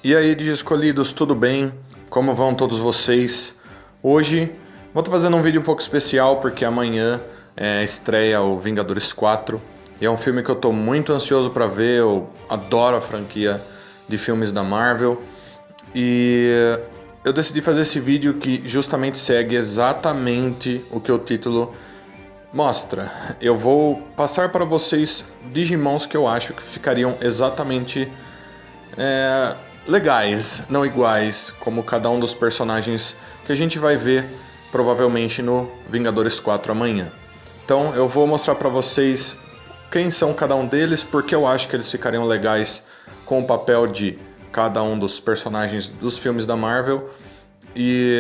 E aí, de escolhidos, tudo bem? Como vão todos vocês? Hoje vou estar fazendo um vídeo um pouco especial porque amanhã estreia o Vingadores 4 e é um filme que eu estou muito ansioso para ver. Eu adoro a franquia de filmes da Marvel e eu decidi fazer esse vídeo que justamente segue exatamente o que o título mostra. Eu vou passar para vocês Digimons que eu acho que ficariam exatamente legais, não iguais, como cada um dos personagens que a gente vai ver provavelmente no Vingadores 4 amanhã. Então eu vou mostrar para vocês quem são cada um deles, porque eu acho que eles ficariam legais com o papel de cada um dos personagens dos filmes da Marvel. E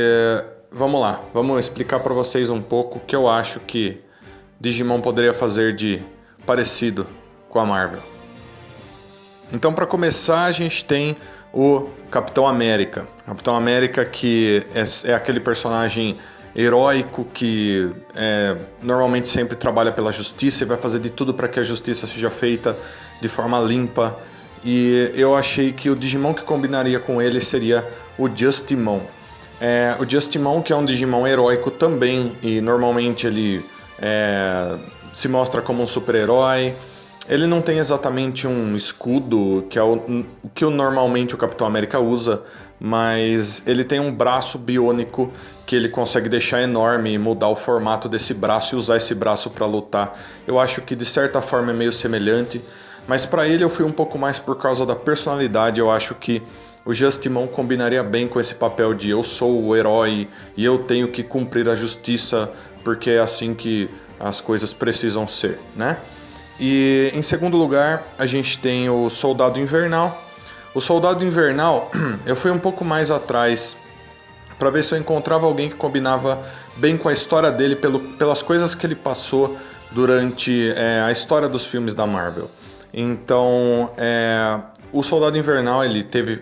vamos lá, vamos explicar para vocês um pouco o que eu acho que Digimon poderia fazer de parecido com a Marvel. Então, para começar, a gente tem o Capitão América. Capitão América que é aquele personagem heróico que normalmente sempre trabalha pela justiça e vai fazer de tudo para que a justiça seja feita de forma limpa. E eu achei que o Digimon que combinaria com ele seria o Justimon. O Justimon, que é um Digimon heróico também, e normalmente ele se mostra como um super-herói. Ele não tem exatamente um escudo, que é o que normalmente o Capitão América usa, mas ele tem um braço biônico que ele consegue deixar enorme e mudar o formato desse braço e usar esse braço para lutar. Eu acho que de certa forma é meio semelhante, mas para ele eu fui um pouco mais por causa da personalidade. Eu acho que o Justimon combinaria bem com esse papel de eu sou o herói e eu tenho que cumprir a justiça porque é assim que as coisas precisam ser, né? E em segundo lugar, a gente tem o Soldado Invernal. O Soldado Invernal, eu fui um pouco mais atrás para ver se eu encontrava alguém que combinava bem com a história dele, pelas coisas que ele passou durante a história dos filmes da Marvel. Então, o Soldado Invernal,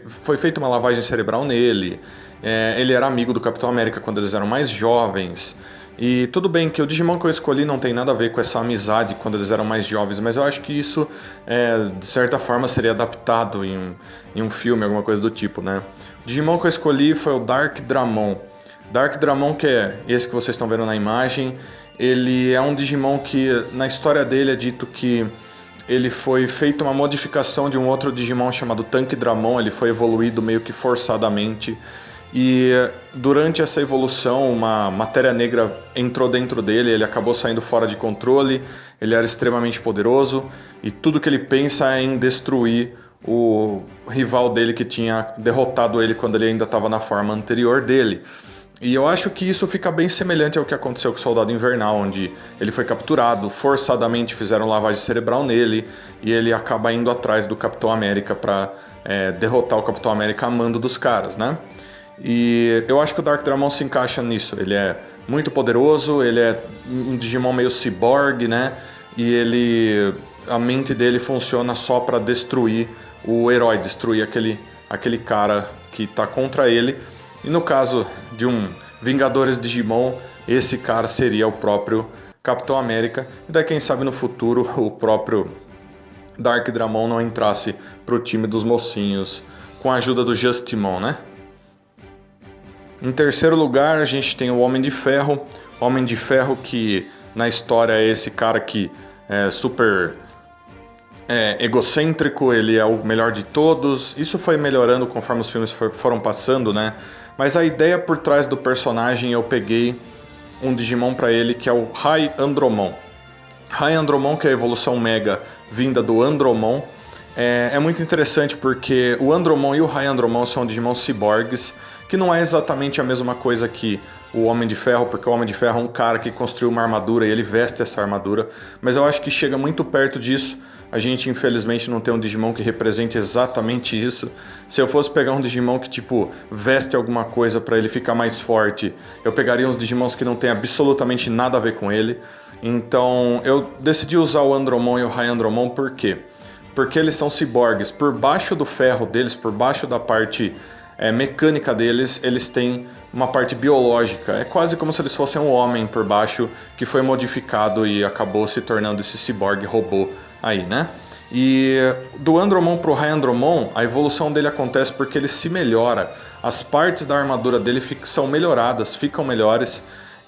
foi feita uma lavagem cerebral nele. Ele era amigo do Capitão América quando eles eram mais jovens. E tudo bem que o Digimon que eu escolhi não tem nada a ver com essa amizade quando eles eram mais jovens, mas eu acho que isso, de certa forma, seria adaptado em um filme, alguma coisa do tipo, né? O Digimon que eu escolhi foi o Dark Dramon. Dark Dramon, que é esse que vocês estão vendo na imagem, ele é um Digimon que, na história dele, é dito que ele foi feito uma modificação de um outro Digimon chamado Tank Dramon. Ele foi evoluído meio que forçadamente. E durante essa evolução, uma matéria negra entrou dentro dele, ele acabou saindo fora de controle, ele era extremamente poderoso e tudo que ele pensa é em destruir o rival dele que tinha derrotado ele quando ele ainda estava na forma anterior dele. E eu acho que isso fica bem semelhante ao que aconteceu com o Soldado Invernal, onde ele foi capturado, forçadamente fizeram lavagem cerebral nele e ele acaba indo atrás do Capitão América para derrotar o Capitão América a mando dos caras, né? E eu acho que o Dark Dramon se encaixa nisso. Ele é muito poderoso, ele é um Digimon meio cyborg, né? E a mente dele funciona só para destruir o herói, destruir aquele cara que tá contra ele. E no caso de um Vingadores Digimon, esse cara seria o próprio Capitão América. E daí quem sabe no futuro o próprio Dark Dramon não entrasse pro time dos mocinhos com a ajuda do Justimon, né? Em terceiro lugar, a gente tem o Homem de Ferro. O Homem de Ferro que na história é esse cara que é super egocêntrico, ele é o melhor de todos. Isso foi melhorando conforme os filmes foram passando, né? Mas a ideia por trás do personagem, eu peguei um Digimon para ele que é o High Andromon. High Andromon, que é a evolução Mega vinda do Andromon. É muito interessante porque o Andromon e o High Andromon são Digimon ciborgues, que não é exatamente a mesma coisa que o Homem de Ferro, porque o Homem de Ferro é um cara que construiu uma armadura e ele veste essa armadura, mas eu acho que chega muito perto disso. A gente infelizmente não tem um Digimon que represente exatamente isso. Se eu fosse pegar um Digimon que tipo veste alguma coisa para ele ficar mais forte, eu pegaria uns Digimons que não tem absolutamente nada a ver com ele. Então eu decidi usar o Andromon e o High Andromon. Por quê? Porque eles são ciborgues. Por baixo do ferro deles, por baixo da parte mecânica deles, eles têm uma parte biológica. É quase como se eles fossem um homem por baixo que foi modificado e acabou se tornando esse ciborgue robô aí, né? E do Andromon pro Hyandromon, a evolução dele acontece porque ele se melhora. As partes da armadura dele são melhoradas, ficam melhores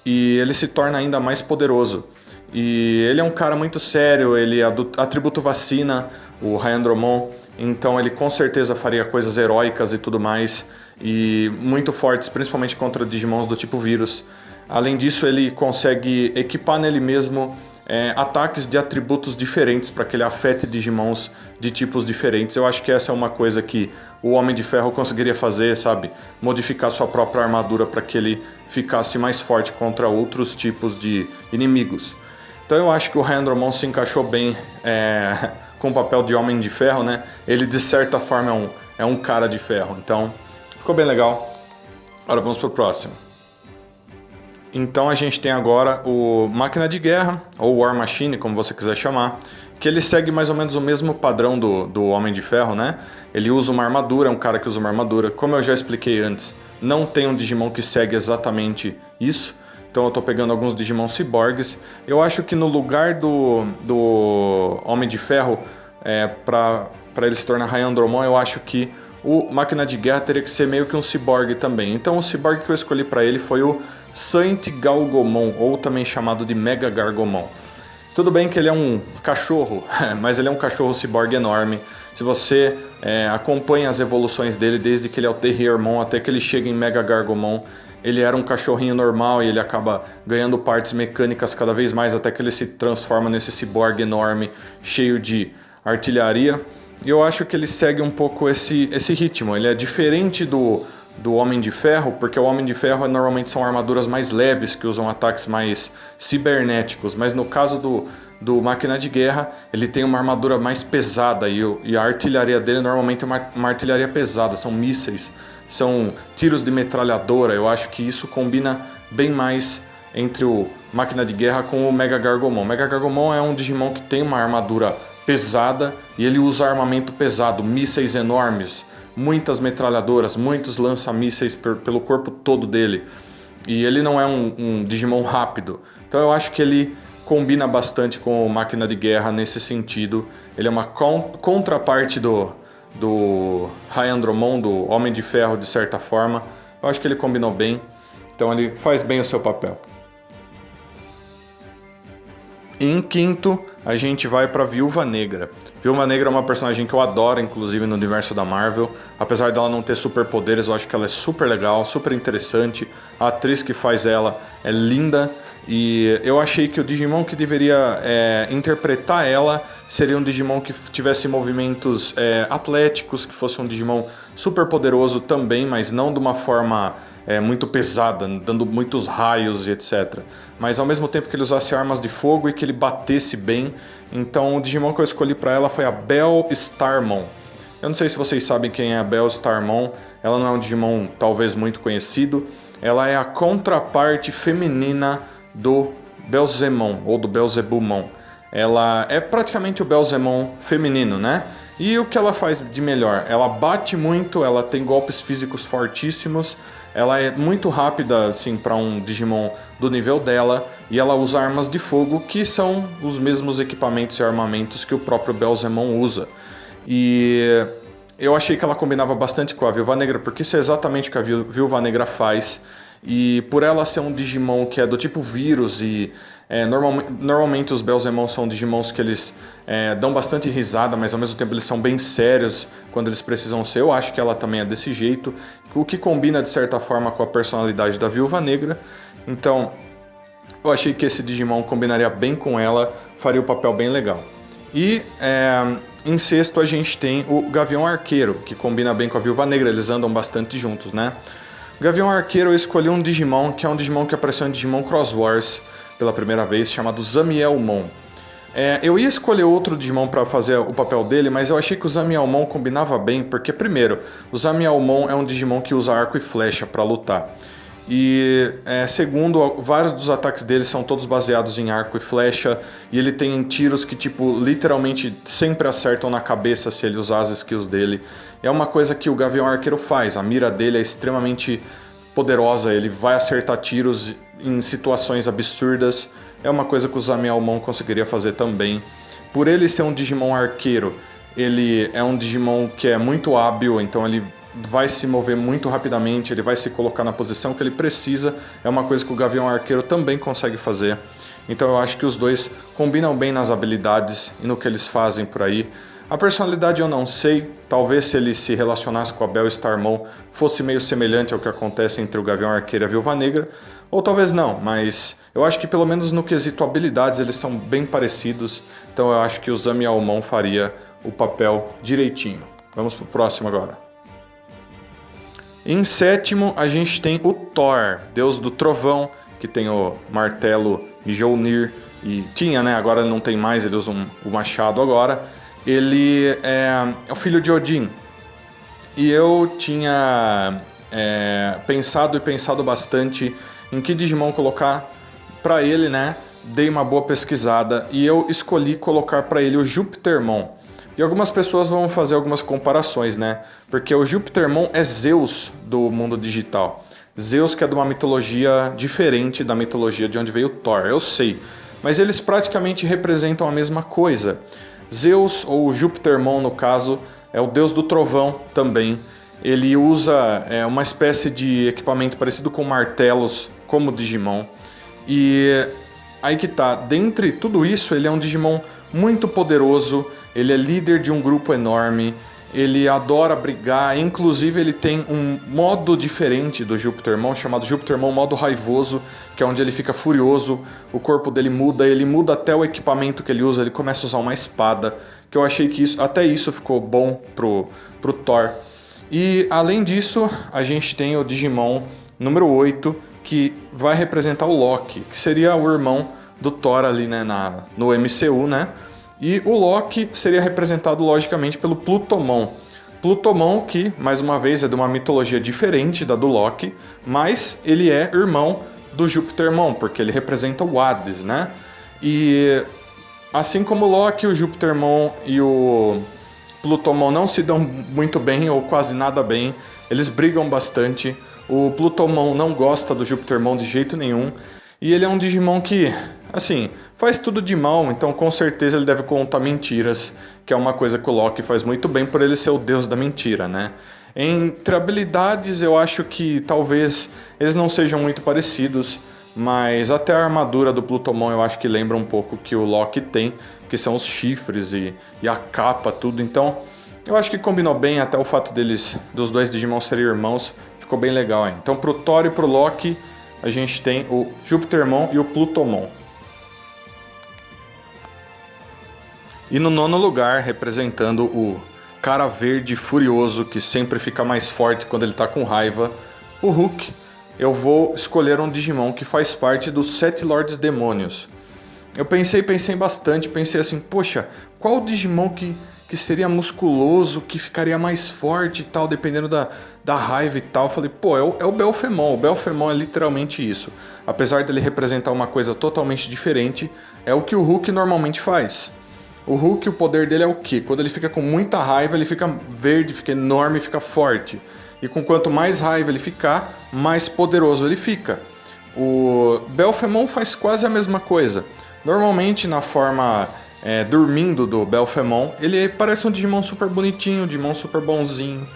e ele se torna ainda mais poderoso. E ele é um cara muito sério, ele é do atributo vacina, o Hyandromon, então ele com certeza faria coisas heróicas e tudo mais, e muito fortes, principalmente contra Digimons do tipo vírus. Além disso, ele consegue equipar nele mesmo ataques de atributos diferentes para que ele afete Digimons de tipos diferentes. Eu acho que essa é uma coisa que o Homem de Ferro conseguiria fazer, sabe? Modificar sua própria armadura para que ele ficasse mais forte contra outros tipos de inimigos. Então eu acho que o Hyandromon se encaixou bem com o papel de Homem de Ferro, né? Ele de certa forma é um cara de ferro, então ficou bem legal. Agora vamos pro próximo. Então a gente tem agora o Máquina de Guerra, ou War Machine, como você quiser chamar, que ele segue mais ou menos o mesmo padrão do Homem de Ferro, né? Ele usa uma armadura, é um cara que usa uma armadura. Como eu já expliquei antes, não tem um Digimon que segue exatamente isso. Então eu tô pegando alguns Digimon ciborgues. Eu acho que no lugar do Homem de Ferro, para ele se tornar Hyandromon, eu acho que o Máquina de Guerra teria que ser meio que um ciborgue também. Então o ciborgue que eu escolhi para ele foi o Saint Galgomon, ou também chamado de Mega Gargomon. Tudo bem que ele é um cachorro, mas ele é um cachorro ciborgue enorme. Se você acompanha as evoluções dele, desde que ele é o Terriermon até que ele chega em Mega Gargomon, ele era um cachorrinho normal e ele acaba ganhando partes mecânicas cada vez mais até que ele se transforma nesse ciborgue enorme, cheio de artilharia. E eu acho que ele segue um pouco esse ritmo. Ele é diferente do Homem de Ferro, porque o Homem de Ferro normalmente são armaduras mais leves, que usam ataques mais cibernéticos, mas no caso do Máquina de Guerra, ele tem uma armadura mais pesada e a artilharia dele normalmente é uma artilharia pesada, são mísseis, são tiros de metralhadora. Eu acho que isso combina bem mais entre o Máquina de Guerra com o Mega Gargomon. O Mega Gargomon é um Digimon que tem uma armadura pesada e ele usa armamento pesado, mísseis enormes, muitas metralhadoras, muitos lança-mísseis pelo corpo todo dele. E ele não é um Digimon rápido. Então eu acho que ele combina bastante com o Máquina de Guerra nesse sentido. Ele é uma contraparte do Hyandromon, do Homem de Ferro, de certa forma. Eu acho que ele combinou bem. Então ele faz bem o seu papel. E em quinto, a gente vai para Viúva Negra. Viúva Negra é uma personagem que eu adoro, inclusive no universo da Marvel. Apesar dela não ter superpoderes, eu acho que ela é super legal, super interessante. A atriz que faz ela é linda. E eu achei que o Digimon que deveria interpretar ela seria um Digimon que tivesse movimentos atléticos, que fosse um Digimon super poderoso também, mas não de uma forma muito pesada, dando muitos raios e etc. Mas ao mesmo tempo que ele usasse armas de fogo e que ele batesse bem. Então o Digimon que eu escolhi para ela foi a Bellstarmon. Eu não sei se vocês sabem quem é a Bellstarmon. Ela não é um Digimon talvez muito conhecido. Ela é a contraparte feminina do Belzemon, ou do Belzebumon. Ela é praticamente o Belzemon feminino, né? E o que ela faz de melhor? Ela bate muito, ela tem golpes físicos fortíssimos, ela é muito rápida assim, para um Digimon do nível dela, e ela usa armas de fogo, que são os mesmos equipamentos e armamentos que o próprio Belzemon usa. E eu achei que ela combinava bastante com a Viúva Negra, porque isso é exatamente o que a Viúva Negra faz. E por ela ser um Digimon que é do tipo vírus e normalmente os Belzemon são Digimons que eles dão bastante risada, mas ao mesmo tempo eles são bem sérios quando eles precisam ser. Eu acho que ela também é desse jeito, o que combina de certa forma com a personalidade da Viúva Negra. Então eu achei que esse Digimon combinaria bem com ela, faria o papel bem legal. E em sexto a gente tem o Gavião Arqueiro, que combina bem com a Viúva Negra, eles andam bastante juntos, né? Gavião Arqueiro, eu escolhi um Digimon, que é um Digimon que apareceu em Digimon Cross Wars pela primeira vez, chamado Zamielmon. Eu ia escolher outro Digimon para fazer o papel dele, mas eu achei que o Zamielmon combinava bem, porque primeiro, o Zamielmon é um Digimon que usa arco e flecha para lutar. E segundo, vários dos ataques dele são todos baseados em arco e flecha, e ele tem tiros que tipo literalmente sempre acertam na cabeça se ele usar as skills dele. É uma coisa que o Gavião Arqueiro faz, a mira dele é extremamente poderosa, ele vai acertar tiros em situações absurdas. É uma coisa que o Zamielmon conseguiria fazer também. por ele ser um Digimon arqueiro, ele é um Digimon que é muito hábil, então ele vai se mover muito rapidamente, ele vai se colocar na posição que ele precisa. É uma coisa que o Gavião Arqueiro também consegue fazer. Então eu acho que os dois combinam bem nas habilidades e no que eles fazem por aí. A personalidade eu não sei, talvez se ele se relacionasse com a Bell Starmon fosse meio semelhante ao que acontece entre o Gavião Arqueiro e a Viúva Negra, ou talvez não, mas eu acho que pelo menos no quesito habilidades eles são bem parecidos, então eu acho que o Zamyaomon faria o papel direitinho. Vamos pro próximo agora. Em sétimo, a gente tem o Thor, deus do trovão, que tem o martelo Mjolnir, e tinha, né? Agora não tem mais, ele usa o machado agora. Ele é o filho de Odin. E eu tinha pensado bastante em que Digimon colocar para ele, né? Dei uma boa pesquisada e eu escolhi colocar para ele o Jupitermon. E algumas pessoas vão fazer algumas comparações, né? Porque o Jupitermon é Zeus do mundo digital. Zeus que é de uma mitologia diferente da mitologia de onde veio Thor, eu sei. Mas eles praticamente representam a mesma coisa. Zeus, ou Jupitermon no caso, é o deus do trovão também. Ele usa uma espécie de equipamento parecido com martelos, como o Digimon. E aí que tá, dentre tudo isso, ele é um Digimon muito poderoso. Ele é líder de um grupo enorme, ele adora brigar, inclusive ele tem um modo diferente do Jupitermon, chamado Jupitermon modo raivoso, que é onde ele fica furioso, o corpo dele muda, ele muda até o equipamento que ele usa, ele começa a usar uma espada, que eu achei que até isso ficou bom pro Thor. E além disso, a gente tem o Digimon número 8, que vai representar o Loki, que seria o irmão do Thor ali, né, no MCU, né? E o Loki seria representado logicamente pelo Plutomon. Plutomon que, mais uma vez, é de uma mitologia diferente da do Loki, mas ele é irmão do Jupitermon, porque ele representa o Hades, né? E assim como o Loki, o Jupitermon e o Plutomon não se dão muito bem, ou quase nada bem, eles brigam bastante. O Plutomon não gosta do Jupitermon de jeito nenhum, e ele é um Digimon que, assim, faz tudo de mal, então com certeza ele deve contar mentiras, que é uma coisa que o Loki faz muito bem por ele ser o deus da mentira, né? Entre habilidades eu acho que talvez eles não sejam muito parecidos, mas até a armadura do Plutomon eu acho que lembra um pouco que o Loki tem, que são os chifres e a capa, tudo, então eu acho que combinou bem, até o fato dos dois Digimon serem irmãos, ficou bem legal, hein? Então pro Thor e pro Loki a gente tem o Jupitermon e o Plutomon. E no nono lugar, representando o cara verde furioso que sempre fica mais forte quando ele tá com raiva, o Hulk, eu vou escolher um Digimon que faz parte dos 7 Lordes Demônios. Eu pensei bastante, pensei assim, poxa, qual Digimon que seria musculoso, que ficaria mais forte e tal, dependendo da raiva e tal. Eu falei, pô, é o Belphemon. O Belphemon é literalmente isso. Apesar dele representar uma coisa totalmente diferente, é o que o Hulk normalmente faz. O Hulk, o poder dele é o quê? Quando ele fica com muita raiva, ele fica verde, fica enorme, fica forte. E com quanto mais raiva ele ficar, mais poderoso ele fica. O Belphemon faz quase a mesma coisa. Normalmente, na forma dormindo do Belphemon, ele parece um Digimon super bonitinho, um Digimon super bonzinho.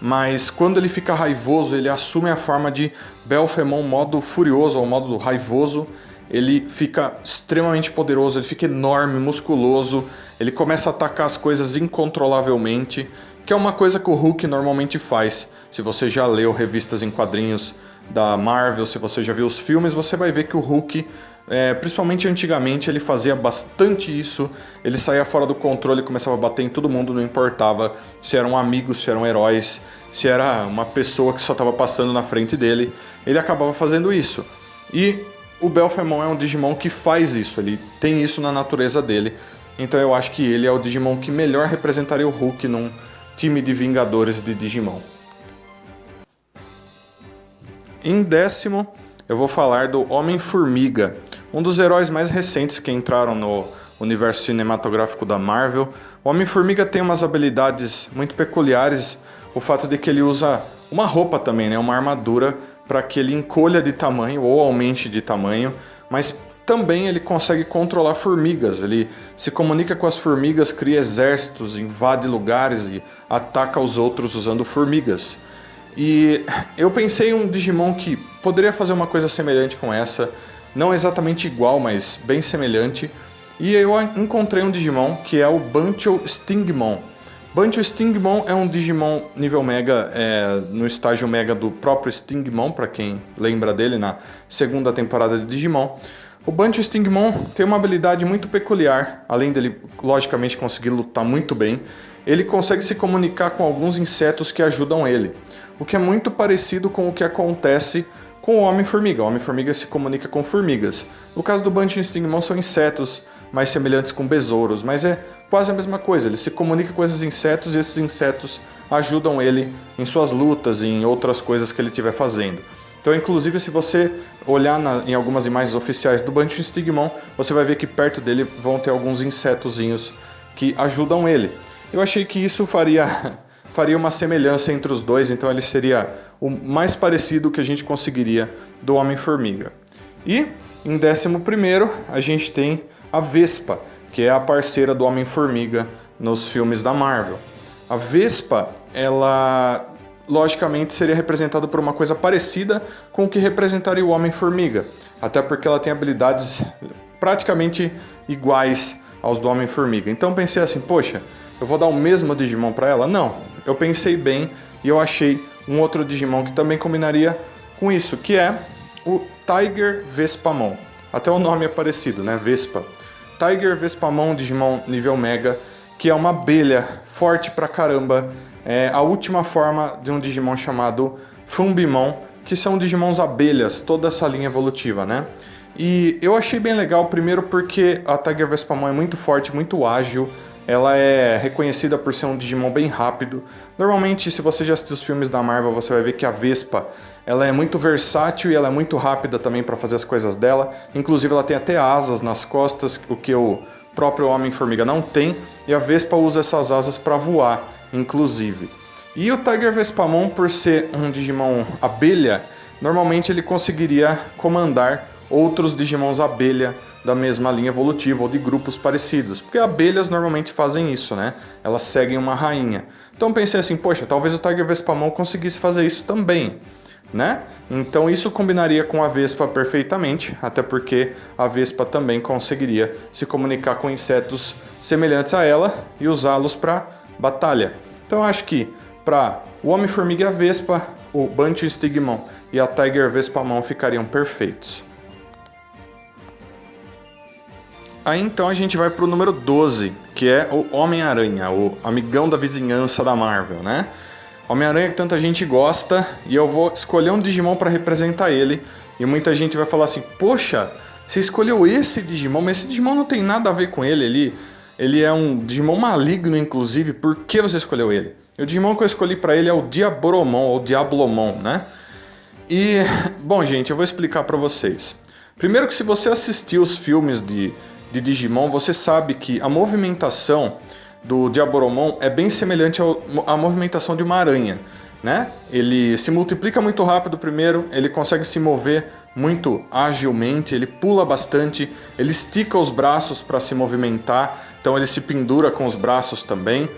Mas quando ele fica raivoso, ele assume a forma de Belphemon modo furioso ou modo raivoso. Ele fica extremamente poderoso, ele fica enorme, musculoso, ele começa a atacar as coisas incontrolavelmente, que é uma coisa que o Hulk normalmente faz. Se você já leu revistas em quadrinhos da Marvel, se você já viu os filmes, você vai ver que o Hulk, principalmente antigamente, ele fazia bastante isso. Ele saía fora do controle, começava a bater em todo mundo, não importava se eram amigos, se eram heróis, se era uma pessoa que só estava passando na frente dele, ele acabava fazendo isso. E o Belphemon é um Digimon que faz isso, ele tem isso na natureza dele. Então eu acho que ele é o Digimon que melhor representaria o Hulk num time de Vingadores de Digimon. Em décimo, eu vou falar do Homem-Formiga, um dos heróis mais recentes que entraram no universo cinematográfico da Marvel. O Homem-Formiga tem umas habilidades muito peculiares, o fato de que ele usa uma roupa também, né, uma armadura, para que ele encolha de tamanho ou aumente de tamanho, mas também ele consegue controlar formigas, ele se comunica com as formigas, cria exércitos, invade lugares e ataca os outros usando formigas. E eu pensei em um Digimon que poderia fazer uma coisa semelhante com essa, não exatamente igual, mas bem semelhante. E eu encontrei um Digimon que é o Bancho Stingmon. Bancho Stingmon é um Digimon nível Mega, no estágio Mega do próprio Stingmon, para quem lembra dele na segunda temporada de Digimon. O Bancho Stingmon tem uma habilidade muito peculiar, além dele logicamente conseguir lutar muito bem, ele consegue se comunicar com alguns insetos que ajudam ele, o que é muito parecido com o que acontece com o Homem-Formiga. O Homem-Formiga se comunica com formigas. No caso do Bancho Stingmon são insetos mais semelhantes com besouros, mas é quase a mesma coisa, ele se comunica com esses insetos e esses insetos ajudam ele em suas lutas e em outras coisas que ele estiver fazendo. Então, inclusive, se você olhar em algumas imagens oficiais do Bancho Stingmon, você vai ver que perto dele vão ter alguns insetozinhos que ajudam ele. Eu achei que isso faria uma semelhança entre os dois, então ele seria o mais parecido que a gente conseguiria do Homem-Formiga. E, em 11º, a gente tem a Vespa, que é a parceira do Homem-Formiga nos filmes da Marvel. A Vespa, ela logicamente seria representada por uma coisa parecida com o que representaria o Homem-Formiga, até porque ela tem habilidades praticamente iguais aos do Homem-Formiga. Então pensei assim, poxa, eu vou dar o mesmo Digimon para ela? Não, eu pensei bem e eu achei um outro Digimon que também combinaria com isso, que é o Tiger Vespamon. Até o nome é parecido, né? Vespa. Tiger Vespamon, Digimon nível Mega, que é uma abelha forte pra caramba. É a última forma de um Digimon chamado Fumbimon, que são Digimons abelhas, toda essa linha evolutiva, né? E eu achei bem legal, primeiro porque a Tiger Vespamon é muito forte, muito ágil, ela é reconhecida por ser um Digimon bem rápido. Normalmente, se você já assistiu os filmes da Marvel, você vai ver que a Vespa ela é muito versátil e ela é muito rápida também para fazer as coisas dela. Inclusive, ela tem até asas nas costas, o que o próprio Homem-Formiga não tem. E a Vespa usa essas asas para voar, inclusive. E o Tiger Vespamon, por ser um Digimon abelha, normalmente ele conseguiria comandar outros Digimons abelha da mesma linha evolutiva ou de grupos parecidos, porque abelhas normalmente fazem isso, né? Elas seguem uma rainha. Então pensei assim, poxa, talvez o Tiger Vespamon conseguisse fazer isso também, né? Então isso combinaria com a Vespa perfeitamente, até porque a Vespa também conseguiria se comunicar com insetos semelhantes a ela e usá-los para batalha. Então eu acho que para o Homem-Formiga e a Vespa, o Bancho Stingmon e a Tiger Vespamon ficariam perfeitos. Aí então a gente vai pro número 12, que é o Homem-Aranha, o amigão da vizinhança da Marvel, né? Homem-Aranha que tanta gente gosta, e eu vou escolher um Digimon para representar ele, e muita gente vai falar assim, poxa, você escolheu esse Digimon, mas esse Digimon não tem nada a ver com ele é um Digimon maligno, inclusive, por que você escolheu ele? E o Digimon que eu escolhi para ele é o Diaboromon, ou Diablomon, né? E, bom gente, eu vou explicar para vocês. Primeiro que se você assistiu os filmes de Digimon, você sabe que a movimentação do Diaboromon é bem semelhante à movimentação de uma aranha, né? Ele se multiplica muito rápido primeiro, ele consegue se mover muito agilmente, ele pula bastante, ele estica os braços para se movimentar, então ele se pendura com os braços também.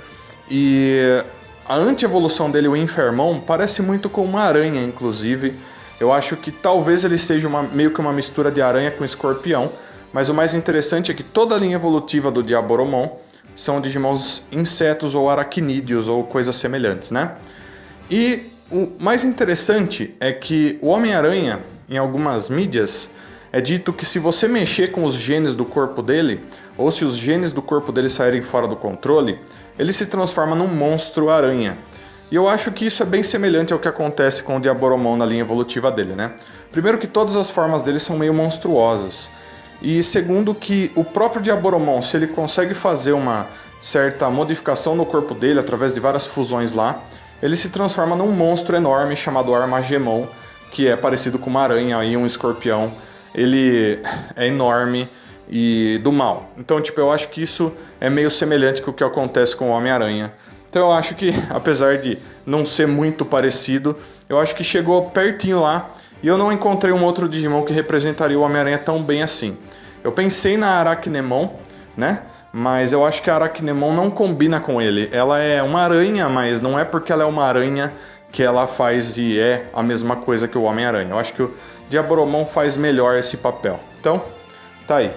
E a anti-evolução dele, o Infermon, parece muito com uma aranha, inclusive. Eu acho que talvez ele seja meio que uma mistura de aranha com escorpião, mas o mais interessante é que toda a linha evolutiva do Diaboromon são Digimons insetos ou aracnídeos ou coisas semelhantes, né? E o mais interessante é que o Homem-Aranha, em algumas mídias, é dito que se você mexer com os genes do corpo dele, ou se os genes do corpo dele saírem fora do controle, ele se transforma num monstro-aranha. E eu acho que isso é bem semelhante ao que acontece com o Diaboromon na linha evolutiva dele, né? Primeiro que todas as formas dele são meio monstruosas. E segundo que o próprio Diaboromon, se ele consegue fazer uma certa modificação no corpo dele através de várias fusões lá, ele se transforma num monstro enorme chamado Armagemon, que é parecido com uma aranha e um escorpião. Ele é enorme e do mal. Então, eu acho que isso é meio semelhante com o que acontece com o Homem-Aranha. Então eu acho que, apesar de não ser muito parecido, eu acho que chegou pertinho lá. E eu não encontrei um outro Digimon que representaria o Homem-Aranha tão bem assim. Eu pensei na Aracnemon, né? Mas eu acho que a Aracnemon não combina com ele. Ela é uma aranha, mas não é porque ela é uma aranha que ela faz e é a mesma coisa que o Homem-Aranha. Eu acho que o Diaboromon faz melhor esse papel. Então, tá aí.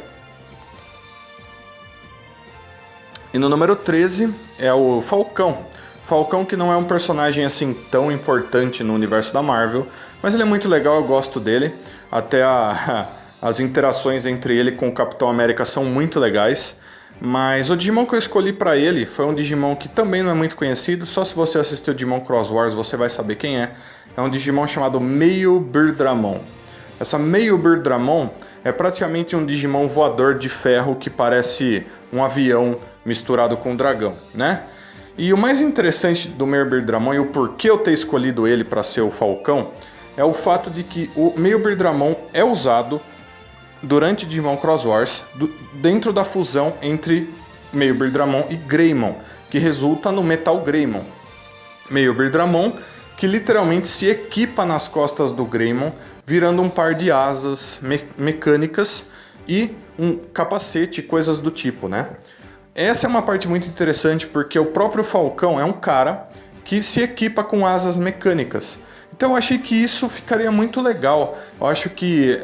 E no número 13 é o Falcão. Falcão que não é um personagem assim tão importante no universo da Marvel, mas ele é muito legal, eu gosto dele. Até as interações entre ele com o Capitão América são muito legais. Mas o Digimon que eu escolhi para ele foi um Digimon que também não é muito conhecido, só se você assistiu Digimon Cross Wars você vai saber quem é. É um Digimon chamado Meio Birdramon. Essa Meio Birdramon é praticamente um Digimon voador de ferro que parece um avião misturado com um dragão, né? E o mais interessante do Meio Birdramon e o porquê eu ter escolhido ele para ser o Falcão é o fato de que o Meio Birdramon é usado durante Digimon Cross Wars, dentro da fusão entre Meio Birdramon e Greymon, que resulta no Metal Greymon. Meio Birdramon, que literalmente se equipa nas costas do Greymon, virando um par de asas mecânicas e um capacete, coisas do tipo, né? Essa é uma parte muito interessante porque o próprio Falcão é um cara que se equipa com asas mecânicas. Então eu achei que isso ficaria muito legal. Eu acho que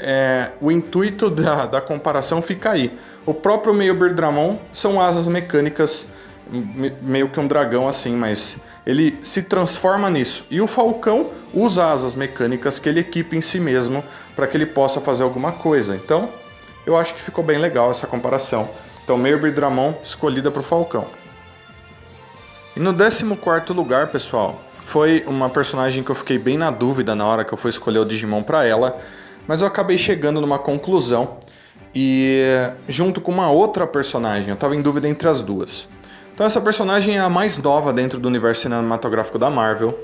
o intuito da comparação fica aí. O próprio Meio Birdramon são asas mecânicas, meio que um dragão assim, mas ele se transforma nisso. E o Falcão usa asas mecânicas que ele equipa em si mesmo para que ele possa fazer alguma coisa. Então eu acho que ficou bem legal essa comparação. Então Meio Birdramon escolhida para o Falcão. E no 14º lugar, pessoal, foi uma personagem que eu fiquei bem na dúvida na hora que eu fui escolher o Digimon para ela, mas eu acabei chegando numa conclusão e junto com uma outra personagem, eu estava em dúvida entre as duas. Então essa personagem é a mais nova dentro do universo cinematográfico da Marvel,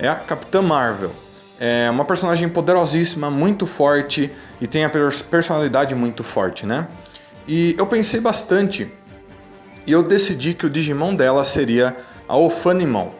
é a Capitã Marvel. É uma personagem poderosíssima, muito forte e tem a personalidade muito forte, né? E eu pensei bastante e eu decidi que o Digimon dela seria a Ophanimon.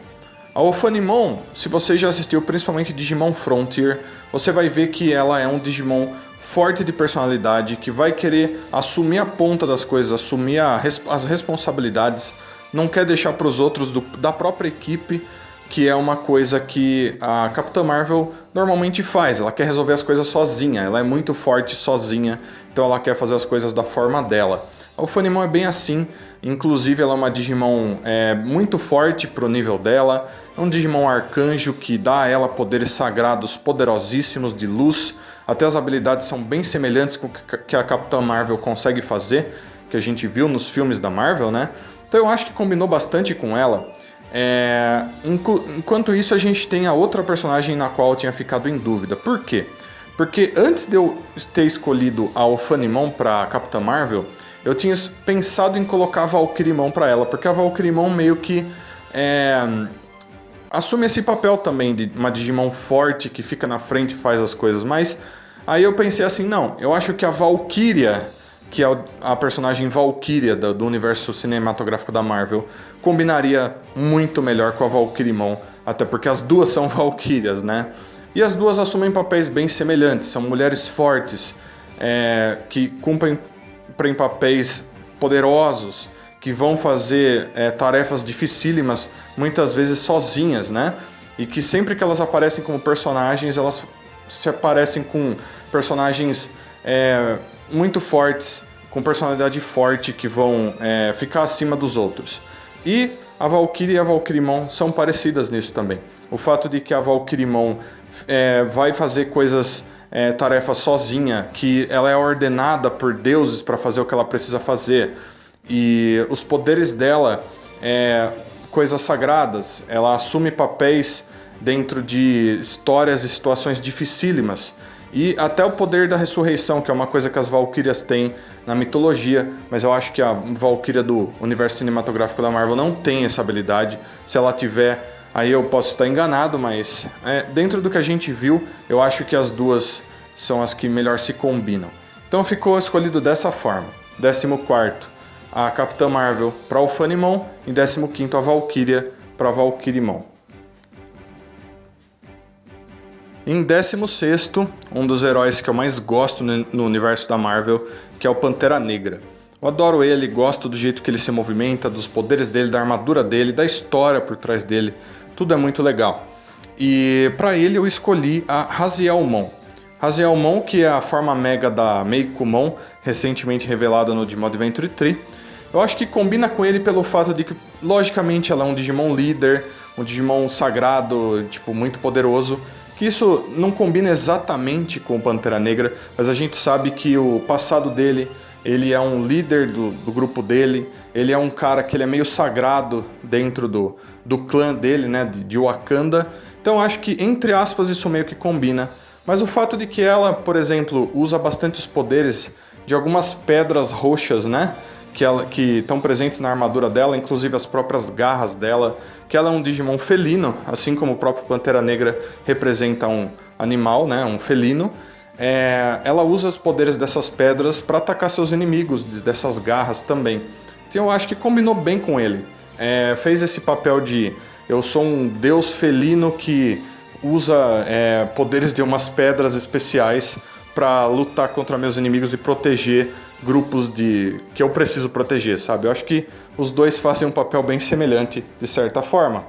A Ophanimon, se você já assistiu principalmente Digimon Frontier, você vai ver que ela é um Digimon forte de personalidade, que vai querer assumir a ponta das coisas, assumir as responsabilidades, não quer deixar para os outros da própria equipe, que é uma coisa que a Capitã Marvel normalmente faz. Ela quer resolver as coisas sozinha, ela é muito forte sozinha, então ela quer fazer as coisas da forma dela. A Ophanimon é bem assim, inclusive ela é uma Digimon muito forte pro nível dela, é um Digimon arcanjo que dá a ela poderes sagrados poderosíssimos de luz, até as habilidades são bem semelhantes com o que a Capitã Marvel consegue fazer, que a gente viu nos filmes da Marvel, né? Então eu acho que combinou bastante com ela. Enquanto isso a gente tem a outra personagem na qual eu tinha ficado em dúvida. Por quê? Porque antes de eu ter escolhido a Ophanimon para Capitã Marvel, eu tinha pensado em colocar a Valkyrimon para ela, porque a Valkyrimon meio que assume esse papel também de uma Digimon forte que fica na frente e faz as coisas, mas aí eu pensei assim, não, eu acho que a Valkyria, que é a personagem Valkyria do universo cinematográfico da Marvel, combinaria muito melhor com a Valkyrimon, até porque as duas são Valkyrias, né? E as duas assumem papéis bem semelhantes, são mulheres fortes, que cumprem papéis poderosos, que vão fazer tarefas dificílimas, muitas vezes sozinhas, né? E que sempre que elas aparecem como personagens, elas se aparecem com personagens muito fortes, com personalidade forte, que vão ficar acima dos outros. E a Valkyria e a Valkyrimon são parecidas nisso também. O fato de que a Valkyrimon vai fazer tarefas sozinha, que ela é ordenada por deuses para fazer o que ela precisa fazer, e os poderes dela coisas sagradas, ela assume papéis dentro de histórias e situações dificílimas, e até o poder da ressurreição, que é uma coisa que as Valkyrias têm na mitologia, mas eu acho que a Valkyria do universo cinematográfico da Marvel não tem essa habilidade. Se ela tiver, aí eu posso estar enganado, mas dentro do que a gente viu, eu acho que as duas são as que melhor se combinam. Então ficou escolhido dessa forma. 14º, a Capitã Marvel para o Ophanimon, e 15º, a Valkyria para Valkyrimon. Em 16º, um dos heróis que eu mais gosto no universo da Marvel, que é o Pantera Negra. Eu adoro ele, gosto do jeito que ele se movimenta, dos poderes dele, da armadura dele, da história por trás dele. Tudo é muito legal. E para ele eu escolhi a Raziel Mon. Raziel Mon, que é a forma mega da Meicoomon, recentemente revelada no Digimon Adventure 3. Eu acho que combina com ele pelo fato de que, logicamente, ela é um Digimon líder, um Digimon sagrado, tipo, muito poderoso. Que isso não combina exatamente com o Pantera Negra, mas a gente sabe que o passado dele, ele é um líder do grupo dele, ele é um cara que ele é meio sagrado dentro do clã dele, né, de Wakanda. Então acho que, entre aspas, isso meio que combina. Mas o fato de que ela, por exemplo, usa bastante os poderes de algumas pedras roxas, né, que estão presentes na armadura dela, inclusive as próprias garras dela, que ela é um Digimon felino, assim como o próprio Pantera Negra representa um animal, né, um felino. Ela usa os poderes dessas pedras para atacar seus inimigos, dessas garras também. Então eu acho que combinou bem com ele. Fez esse papel de eu sou um deus felino que usa poderes de umas pedras especiais para lutar contra meus inimigos e proteger grupos que eu preciso proteger, sabe? Eu acho que os dois fazem um papel bem semelhante, de certa forma.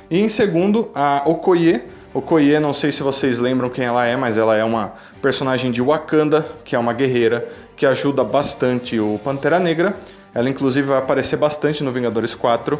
E em segundo, a Okoye. Okoye, não sei se vocês lembram quem ela é, mas ela é uma personagem de Wakanda, que é uma guerreira, que ajuda bastante o Pantera Negra. Ela, inclusive, vai aparecer bastante no Vingadores 4.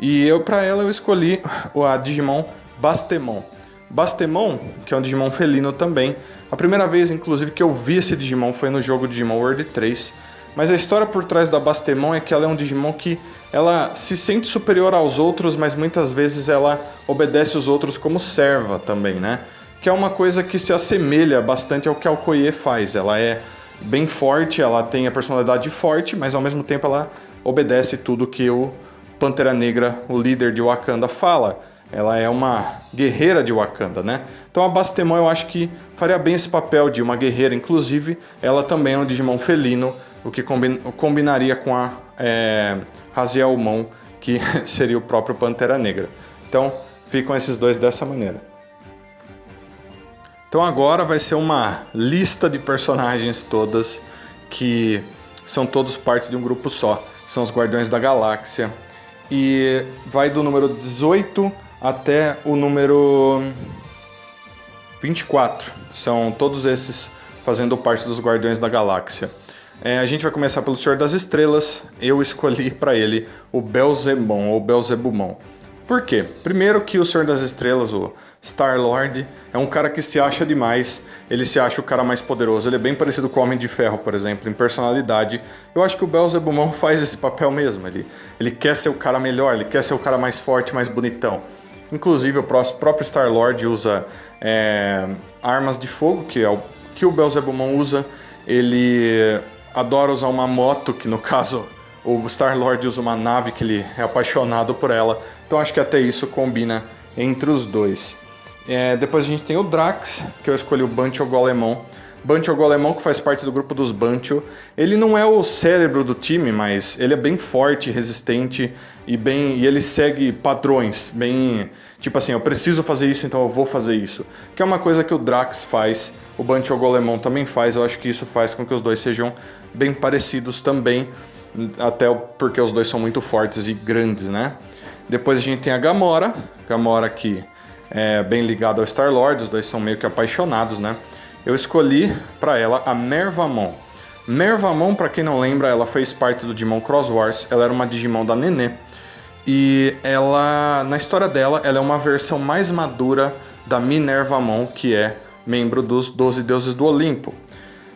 E para ela eu escolhi a Digimon Bastemon. Bastemon, que é um Digimon felino também. A primeira vez, inclusive, que eu vi esse Digimon foi no jogo Digimon World 3. Mas a história por trás da Bastemon é que ela é um Digimon que ela se sente superior aos outros, mas muitas vezes ela obedece os outros como serva também, né? Que é uma coisa que se assemelha bastante ao que a Okoye faz. Ela é bem forte, ela tem a personalidade forte, mas ao mesmo tempo ela obedece tudo que o Pantera Negra, o líder de Wakanda, fala. Ela é uma guerreira de Wakanda, né? Então a Bastemon eu acho que faria bem esse papel de uma guerreira, inclusive ela também é um Digimon felino, o que combinaria com a Raziel Mon, que seria o próprio Pantera Negra. Então ficam esses dois dessa maneira. Então agora vai ser uma lista de personagens todas que são todos parte de um grupo só. São os Guardiões da Galáxia. E vai do número 18 até o número 24. São todos esses fazendo parte dos Guardiões da Galáxia. A gente vai começar pelo Senhor das Estrelas. Eu escolhi para ele o Belzebon ou Belzebumon. Por quê? Primeiro que o Senhor das Estrelas, o Star-Lord, é um cara que se acha demais, ele se acha o cara mais poderoso, ele é bem parecido com o Homem de Ferro, por exemplo, em personalidade. Eu acho que o Belzebumon faz esse papel mesmo, ele quer ser o cara melhor, ele quer ser o cara mais forte, mais bonitão. Inclusive o próprio Star-Lord usa armas de fogo, que é o que o Belzebumon usa. Ele adora usar uma moto, que no caso o Star-Lord usa uma nave que ele é apaixonado por ela. Então acho que até isso combina entre os dois. Depois a gente tem o Drax, que eu escolhi o Bancho Golemon. Bancho Golemon, que faz parte do grupo dos Bancho. Ele não é o cérebro do time, mas ele é bem forte, resistente e ele segue padrões, bem tipo assim, eu preciso fazer isso, então eu vou fazer isso. Que é uma coisa que o Drax faz, o Bancho Golemon também faz. Eu acho que isso faz com que os dois sejam bem parecidos também, até porque os dois são muito fortes e grandes, né? Depois a gente tem a Gamora que é bem ligada ao Star-Lord, os dois são meio que apaixonados, né? Eu escolhi para ela a Mervamon. Mervamon, para quem não lembra, ela fez parte do Digimon Cross Wars, ela era uma Digimon da Nenê. E ela, na história dela, ela é uma versão mais madura da Minervamon, que é membro dos 12 Deuses do Olimpo.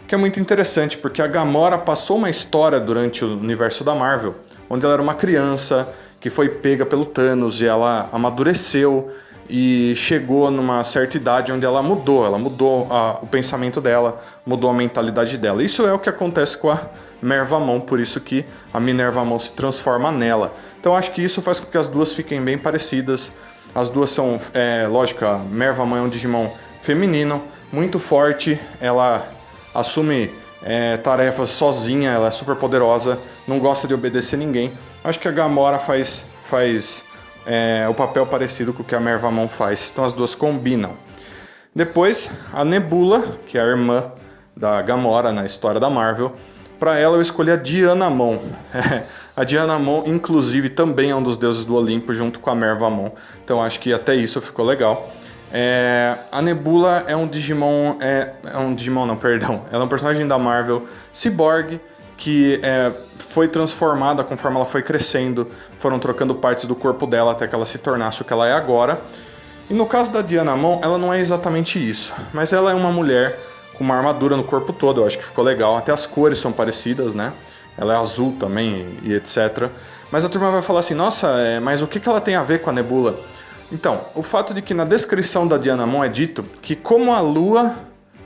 Que é muito interessante, porque a Gamora passou uma história durante o universo da Marvel, onde ela era uma criança que foi pega pelo Thanos e ela amadureceu e chegou numa certa idade onde ela mudou o pensamento dela, mudou a mentalidade dela. Isso é o que acontece com a Mervamon, por isso que a Minervamon se transforma nela. Então acho que isso faz com que as duas fiquem bem parecidas. As duas são, lógico, a Mervamon é um Digimon feminino, muito forte, ela assume tarefas sozinha, ela é super poderosa, não gosta de obedecer ninguém. Acho que a Gamora faz o papel parecido com o que a Mervamon faz, então as duas combinam. Depois, a Nebula, que é a irmã da Gamora na história da Marvel. Para ela eu escolhi a Dianamon. A Dianamon, inclusive, também é um dos deuses do Olimpo, junto com a Mervamon. Então acho que até isso ficou legal. A Nebula é um Digimon... Ela é um personagem da Marvel, Cyborg, que foi transformada conforme ela foi crescendo. Foram trocando partes do corpo dela até que ela se tornasse o que ela é agora. E no caso da Dianamon, ela não é exatamente isso. Mas ela é uma mulher com uma armadura no corpo todo, eu acho que ficou legal. Até as cores são parecidas, né? Ela é azul também e etc. Mas a turma vai falar assim, nossa, mas o que ela tem a ver com a Nebula? Então, o fato de que na descrição da Dianamon é dito que como a Lua,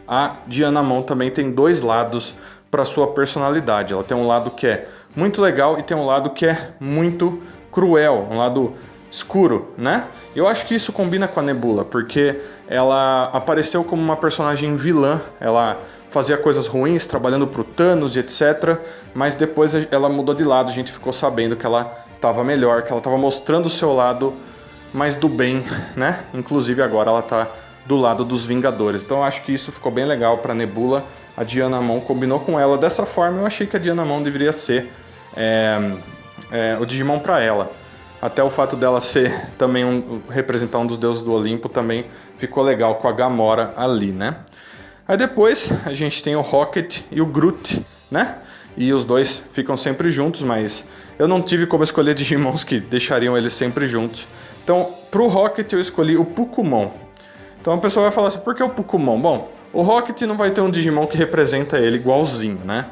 a Dianamon também tem dois lados para sua personalidade. Ela tem um lado que é muito legal e tem um lado que é muito cruel, um lado escuro, né? Eu acho que isso combina com a Nebula, porque ela apareceu como uma personagem vilã, ela fazia coisas ruins, trabalhando pro Thanos e etc, mas depois ela mudou de lado, a gente ficou sabendo que ela estava melhor, que ela estava mostrando o seu lado mais do bem, né? Inclusive agora ela tá do lado dos Vingadores, então eu acho que isso ficou bem legal pra Nebula, a Dianamon combinou com ela dessa forma, eu achei que a Dianamon deveria ser o Digimon pra ela. Até o fato dela ser também representar um dos deuses do Olimpo também ficou legal com a Gamora ali, né? Aí depois a gente tem o Rocket e o Groot, né? E os dois ficam sempre juntos, mas eu não tive como escolher Digimons que deixariam eles sempre juntos. Então, pro Rocket eu escolhi o Pukumon. Então a pessoa vai falar assim, por que o Pukumon? Bom, o Rocket não vai ter um Digimon que representa ele igualzinho, né?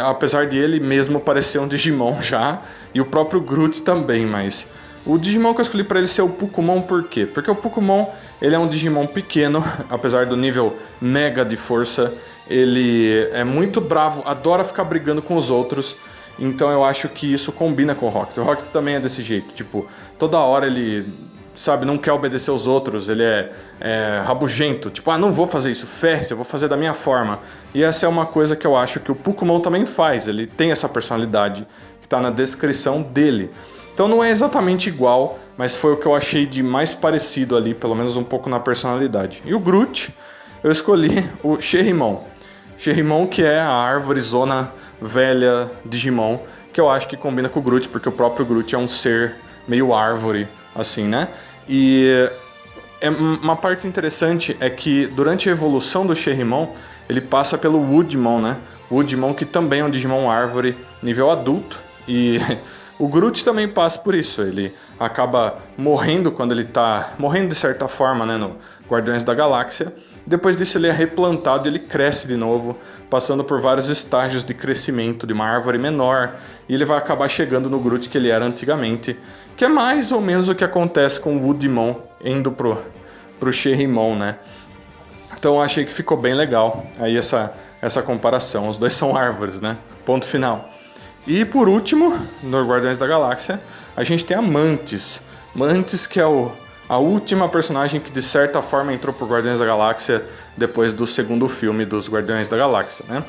Apesar de ele mesmo parecer um Digimon já, e o próprio Groot também, mas o Digimon que eu escolhi para ele ser o Pukumon, por quê? Porque o Pukumon, ele é um Digimon pequeno, apesar do nível mega de força, ele é muito bravo, adora ficar brigando com os outros, então eu acho que isso combina com o Rocket. O Rocket também é desse jeito, tipo, toda hora ele, sabe, não quer obedecer os outros, ele é rabugento, tipo, não vou fazer isso, ferre-se, eu vou fazer da minha forma. E essa é uma coisa que eu acho que o Pukumon também faz, ele tem essa personalidade que está na descrição dele. Então não é exatamente igual, mas foi o que eu achei de mais parecido ali, pelo menos um pouco na personalidade. E o Groot, eu escolhi o Sherrimon. Sherrimon, que é a árvore zona velha Digimon, que eu acho que combina com o Groot, porque o próprio Groot é um ser meio árvore, assim, né? E uma parte interessante é que durante a evolução do Sherrimon, ele passa pelo Woodmon, né? Woodmon, que também é um Digimon árvore nível adulto, e o Groot também passa por isso, ele acaba morrendo quando ele tá... morrendo de certa forma, né, no Guardiões da Galáxia. Depois disso ele é replantado e ele cresce de novo, passando por vários estágios de crescimento de uma árvore menor, e ele vai acabar chegando no Groot que ele era antigamente, que é mais ou menos o que acontece com o Woodmon indo pro Sherrimon, né? Então eu achei que ficou bem legal aí essa comparação, os dois são árvores, né? Ponto final. E por último, no Guardiões da Galáxia, a gente tem a Mantis. Mantis, que é a última personagem que de certa forma entrou pro Guardiões da Galáxia depois do segundo filme dos Guardiões da Galáxia, né?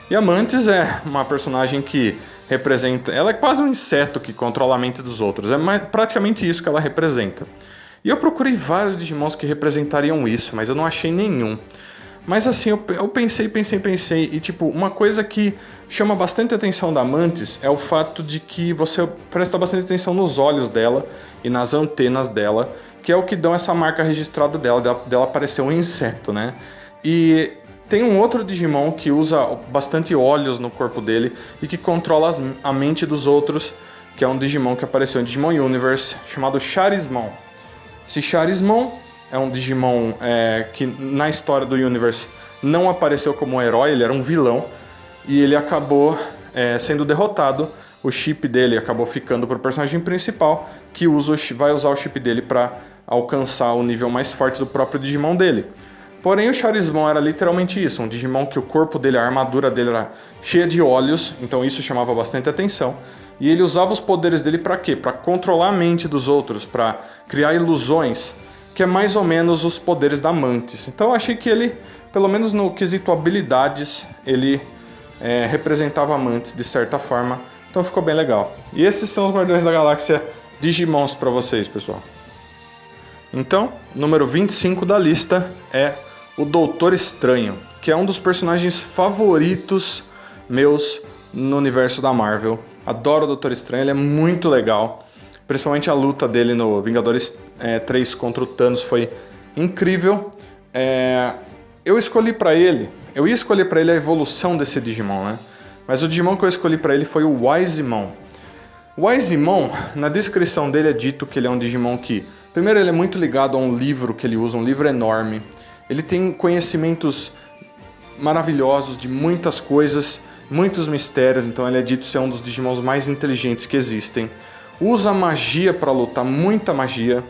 E a Mantis é uma personagem que representa... ela é quase um inseto que controla a mente dos outros. É praticamente isso que ela representa. E eu procurei vários Digimons que representariam isso, mas eu não achei nenhum. Mas assim, eu pensei, e tipo, uma coisa que chama bastante atenção da Mantis é o fato de que você presta bastante atenção nos olhos dela e nas antenas dela, que é o que dão essa marca registrada dela parecer um inseto, né? E tem um outro Digimon que usa bastante olhos no corpo dele e que controla a mente dos outros, que é um Digimon que apareceu em Digimon Universe, chamado Charismon. Esse Charismon é um Digimon que na história do Universe não apareceu como um herói, ele era um vilão, e ele acabou sendo derrotado. O chip dele acabou ficando para o personagem principal, que vai usar o chip dele para alcançar o nível mais forte do próprio Digimon dele. Porém, o Charismon era literalmente isso, um Digimon que o corpo dele, a armadura dele era cheia de olhos, então isso chamava bastante atenção. E ele usava os poderes dele para quê? Para controlar a mente dos outros, para criar ilusões, que é mais ou menos os poderes da Mantis. Então eu achei que ele, pelo menos no quesito habilidades, ele representava a Mantis de certa forma, então ficou bem legal. E esses são os Guardiões da Galáxia Digimons para vocês, pessoal. Então, número 25 da lista é o Doutor Estranho, que é um dos personagens favoritos meus no universo da Marvel. Adoro o Doutor Estranho, ele é muito legal. Principalmente a luta dele no Vingadores 3 contra o Thanos foi incrível. Eu ia escolher pra ele a evolução desse Digimon, né? Mas o Digimon que eu escolhi pra ele foi o Wisemon. O Wisemon, na descrição dele é dito que ele é um Digimon que... Primeiro, ele é muito ligado a um livro que ele usa, um livro enorme. Ele tem conhecimentos maravilhosos de muitas coisas, muitos mistérios, então ele é dito ser um dos Digimons mais inteligentes que existem. Usa magia para lutar, muita magia,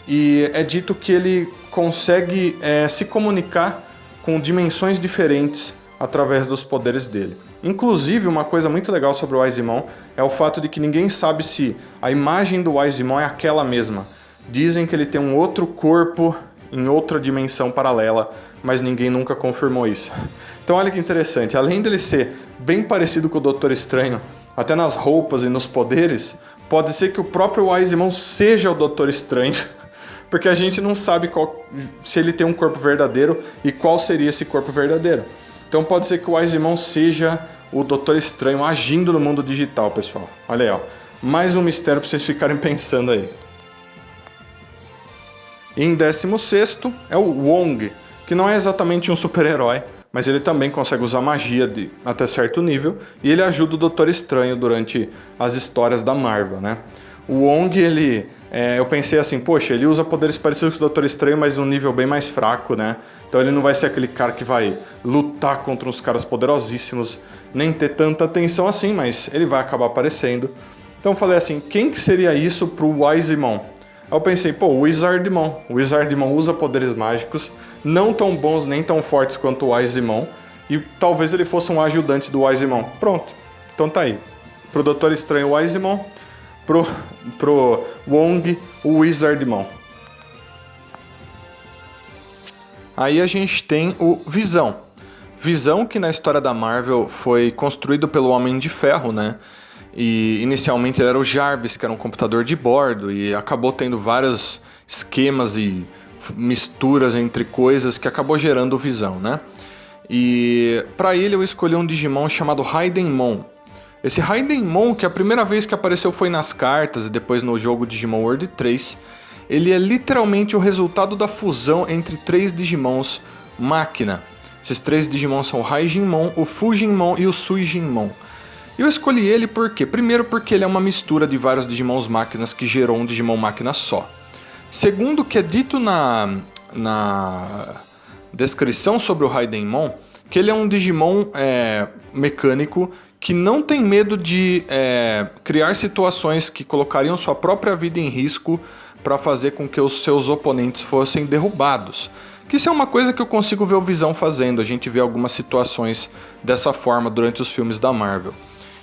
e é dito que ele consegue se comunicar com dimensões diferentes através dos poderes dele. Inclusive, uma coisa muito legal sobre o Wisemon é o fato de que ninguém sabe se a imagem do Wisemon é aquela mesma. Dizem que ele tem um outro corpo em outra dimensão paralela, mas ninguém nunca confirmou isso. Então olha que interessante, além dele ser bem parecido com o Doutor Estranho, até nas roupas e nos poderes, pode ser que o próprio Wisemon seja o Doutor Estranho, porque a gente não sabe se ele tem um corpo verdadeiro e qual seria esse corpo verdadeiro. Então pode ser que o Wisemon seja o Doutor Estranho agindo no mundo digital, pessoal. Olha aí, ó. Mais um mistério para vocês ficarem pensando aí. E em 16º é o Wong, que não é exatamente um super-herói, mas ele também consegue usar magia até certo nível, e ele ajuda o Doutor Estranho durante as histórias da Marvel, né? O Wong, eu pensei assim, poxa, ele usa poderes parecidos com o Doutor Estranho, mas num nível bem mais fraco, né? Então ele não vai ser aquele cara que vai lutar contra uns caras poderosíssimos, nem ter tanta atenção assim, mas ele vai acabar aparecendo. Então eu falei assim, quem que seria isso pro Wisemon? Aí eu pensei, o Wizardmon. O Wizardmon usa poderes mágicos, não tão bons nem tão fortes quanto o Wisemon, e talvez ele fosse um ajudante do Wisemon. Pronto, então tá aí. Pro Doutor Estranho, o Wisemon, pro Wong, o Wizardmon. Aí a gente tem o Visão. Visão que na história da Marvel foi construído pelo Homem de Ferro, né? E inicialmente ele era o Jarvis, que era um computador de bordo, e acabou tendo vários esquemas e misturas entre coisas que acabou gerando o Visão, né? E para ele eu escolhi um Digimon chamado Raidenmon. Esse Raidenmon, que a primeira vez que apareceu foi nas cartas e depois no jogo Digimon World 3, ele é literalmente o resultado da fusão entre 3 Digimons máquina. Esses 3 Digimons são o Raijinmon, o Fujinmon e o Suijinmon. Eu escolhi ele por quê? Primeiro porque ele é uma mistura de vários Digimons máquinas que gerou um Digimon máquina só. Segundo, que é dito na descrição sobre o Raidenmon, que ele é um Digimon mecânico que não tem medo de criar situações que colocariam sua própria vida em risco para fazer com que os seus oponentes fossem derrubados. Que isso é uma coisa que eu consigo ver o Visão fazendo, a gente vê algumas situações dessa forma durante os filmes da Marvel.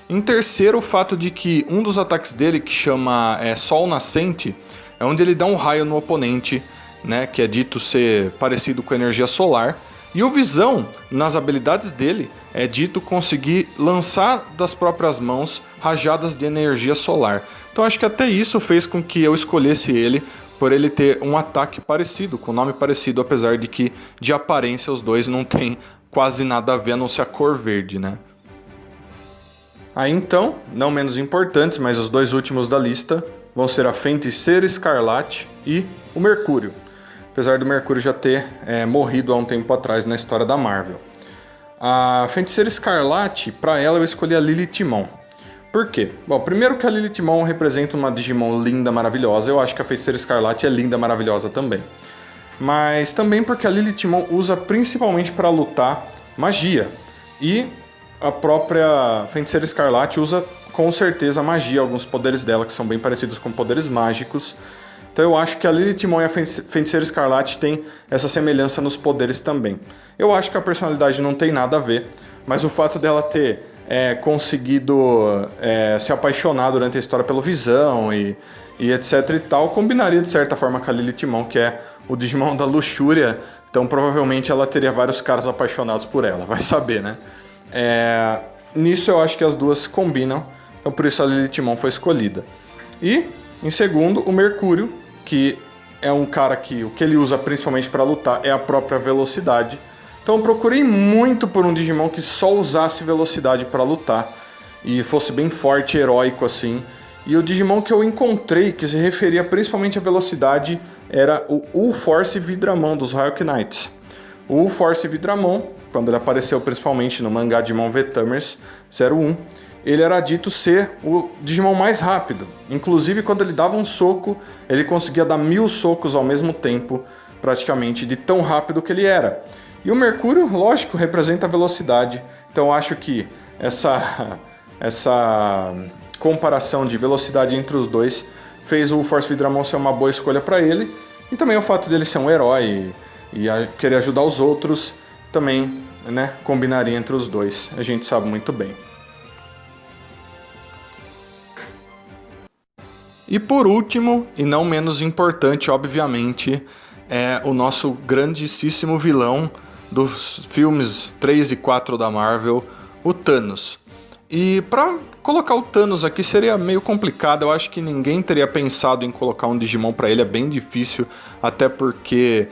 Em terceiro, o fato de que um dos ataques dele, que chama Sol Nascente, é onde ele dá um raio no oponente, né, que é dito ser parecido com a energia solar. E o Visão, nas habilidades dele, é dito conseguir lançar das próprias mãos rajadas de energia solar. Então acho que até isso fez com que eu escolhesse ele, por ele ter um ataque parecido, com nome parecido, apesar de que de aparência os dois não tem quase nada a ver, a não ser a cor verde, né? Aí então, não menos importantes, mas os 2 últimos da lista vão ser a Feiticeira Escarlate e o Mercúrio. Apesar do Mercúrio já ter morrido há um tempo atrás na história da Marvel. A Feiticeira Escarlate, para ela eu escolhi a Lilithmon. Por quê? Bom, primeiro que a Lilithmon representa uma Digimon linda, maravilhosa. Eu acho que a Feiticeira Escarlate é linda, maravilhosa também. Mas também porque a Lilithmon usa principalmente para lutar magia. E a própria Feiticeira Escarlate usa com certeza magia, alguns poderes dela que são bem parecidos com poderes mágicos. Então eu acho que a Lilithmon e a Feiticeira Escarlate têm essa semelhança nos poderes também. Eu acho que a personalidade não tem nada a ver, mas o fato dela ter conseguido se apaixonar durante a história pelo Visão e etc e tal, combinaria de certa forma com a Lilithmon, que é o Digimon da luxúria, então provavelmente ela teria vários caras apaixonados por ela, vai saber, né? Nisso eu acho que as duas combinam, então por isso a Lilithmon foi escolhida. E, em segundo, o Mercúrio, que é um cara que o que ele usa principalmente para lutar é a própria velocidade. Então eu procurei muito por um Digimon que só usasse velocidade para lutar e fosse bem forte, heróico assim. E o Digimon que eu encontrei, que se referia principalmente à velocidade, era o U-Force Vidramon dos Royal Knights. O U-Force Vidramon, quando ele apareceu principalmente no mangá Digimon V-Tamers 01, ele era dito ser o Digimon mais rápido. Inclusive, quando ele dava um soco, ele conseguia dar 1000 socos ao mesmo tempo, praticamente, de tão rápido que ele era. E o Mercúrio, lógico, representa a velocidade. Então, eu acho que essa comparação de velocidade entre os dois fez o Force Vidramon ser uma boa escolha para ele. E também o fato dele ser um herói e querer ajudar os outros também, né, combinaria entre os dois. A gente sabe muito bem. E por último, e não menos importante, obviamente, é o nosso grandíssimo vilão dos filmes 3 e 4 da Marvel, o Thanos. E para colocar o Thanos aqui seria meio complicado, eu acho que ninguém teria pensado em colocar um Digimon para ele, é bem difícil, até porque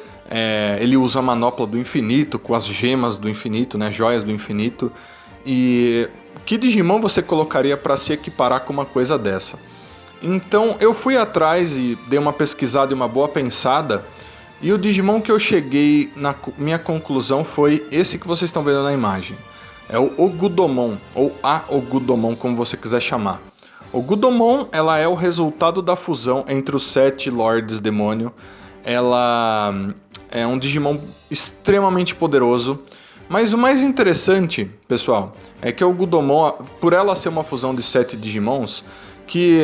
ele usa a manopla do infinito, com as gemas do infinito, né, joias do infinito, e que Digimon você colocaria para se equiparar com uma coisa dessa? Então eu fui atrás e dei uma pesquisada e uma boa pensada, e o Digimon que eu cheguei na minha conclusão foi esse que vocês estão vendo na imagem. É o Ogudomon, ou a Ogudomon, como você quiser chamar. Ogudomon, ela é o resultado da fusão entre os 7 Lords Demônio. Ela é um Digimon extremamente poderoso, mas o mais interessante, pessoal, é que o Ogudomon, por ela ser uma fusão de 7 Digimons, que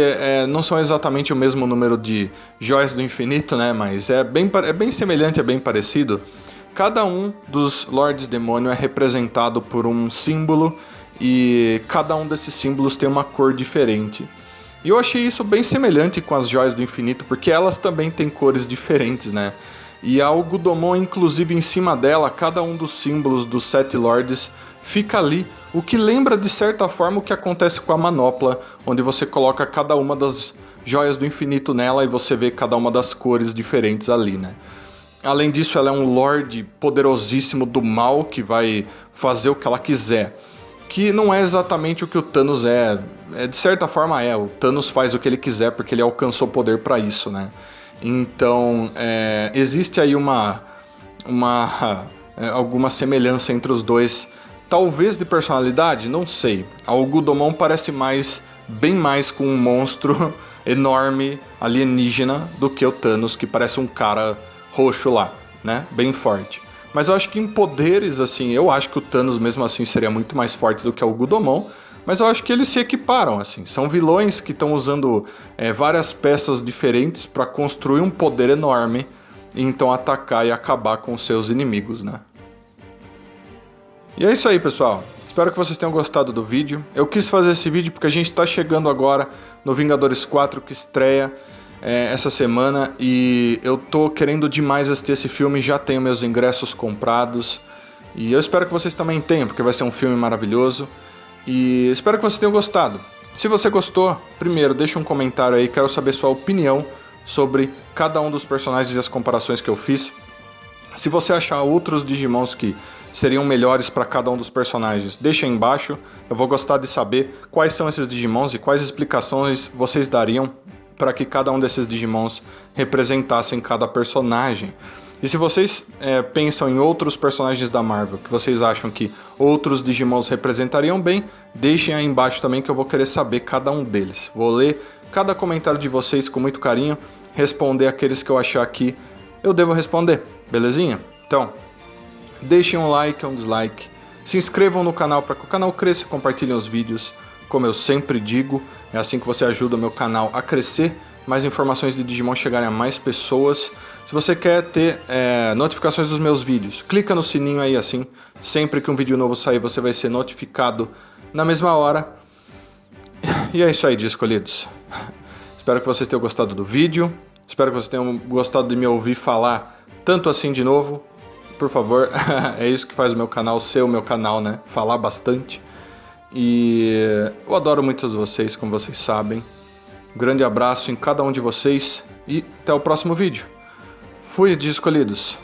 não são exatamente o mesmo número de joias do infinito, né? Mas é bem semelhante, é bem parecido. Cada um dos Lords Demônio é representado por um símbolo e cada um desses símbolos tem uma cor diferente. E eu achei isso bem semelhante com as joias do infinito, porque elas também têm cores diferentes, né? E a Ogudomon, inclusive em cima dela, cada um dos símbolos dos 7 Lords fica ali, o que lembra de certa forma o que acontece com a manopla, onde você coloca cada uma das joias do infinito nela e você vê cada uma das cores diferentes ali, né? Além disso, ela é um Lorde poderosíssimo do mal que vai fazer o que ela quiser, que não é exatamente o que o Thanos é. De certa forma o Thanos faz o que ele quiser porque ele alcançou poder para isso, né? Então, existe aí alguma semelhança entre os dois. Talvez de personalidade, não sei. A Ogudomon parece bem mais com um monstro enorme, alienígena, do que o Thanos, que parece um cara roxo lá, né? Bem forte. Mas eu acho que em poderes, assim, eu acho que o Thanos mesmo assim seria muito mais forte do que a Ogudomon, mas eu acho que eles se equiparam, assim. São vilões que estão usando várias peças diferentes para construir um poder enorme e então atacar e acabar com os seus inimigos, né? E é isso aí, pessoal. Espero que vocês tenham gostado do vídeo. Eu quis fazer esse vídeo porque a gente está chegando agora no Vingadores 4, que estreia essa semana, e eu tô querendo demais assistir esse filme, já tenho meus ingressos comprados, e eu espero que vocês também tenham, porque vai ser um filme maravilhoso, e espero que vocês tenham gostado. Se você gostou, primeiro, deixa um comentário aí, quero saber sua opinião sobre cada um dos personagens e as comparações que eu fiz. Se você achar outros Digimons que seriam melhores para cada um dos personagens, deixa aí embaixo, eu vou gostar de saber quais são esses Digimons e quais explicações vocês dariam para que cada um desses Digimons representassem cada personagem. E se vocês pensam em outros personagens da Marvel que vocês acham que outros Digimons representariam bem, deixem aí embaixo também que eu vou querer saber cada um deles. Vou ler cada comentário de vocês com muito carinho, responder aqueles que eu achar que eu devo responder, belezinha? Então, deixem um like ou um dislike, se inscrevam no canal para que o canal cresça e compartilhem os vídeos. Como eu sempre digo, é assim que você ajuda o meu canal a crescer, mais informações de Digimon chegarem a mais pessoas. Se você quer ter notificações dos meus vídeos, clica no sininho aí assim, sempre que um vídeo novo sair você vai ser notificado na mesma hora. E é isso aí, dia escolhidos. Espero que vocês tenham gostado do vídeo, espero que vocês tenham gostado de me ouvir falar tanto assim de novo. Por favor, é isso que faz o meu canal ser o meu canal, né? Falar bastante. E eu adoro muitos de vocês, como vocês sabem. Um grande abraço em cada um de vocês e até o próximo vídeo. Fui de escolhidos.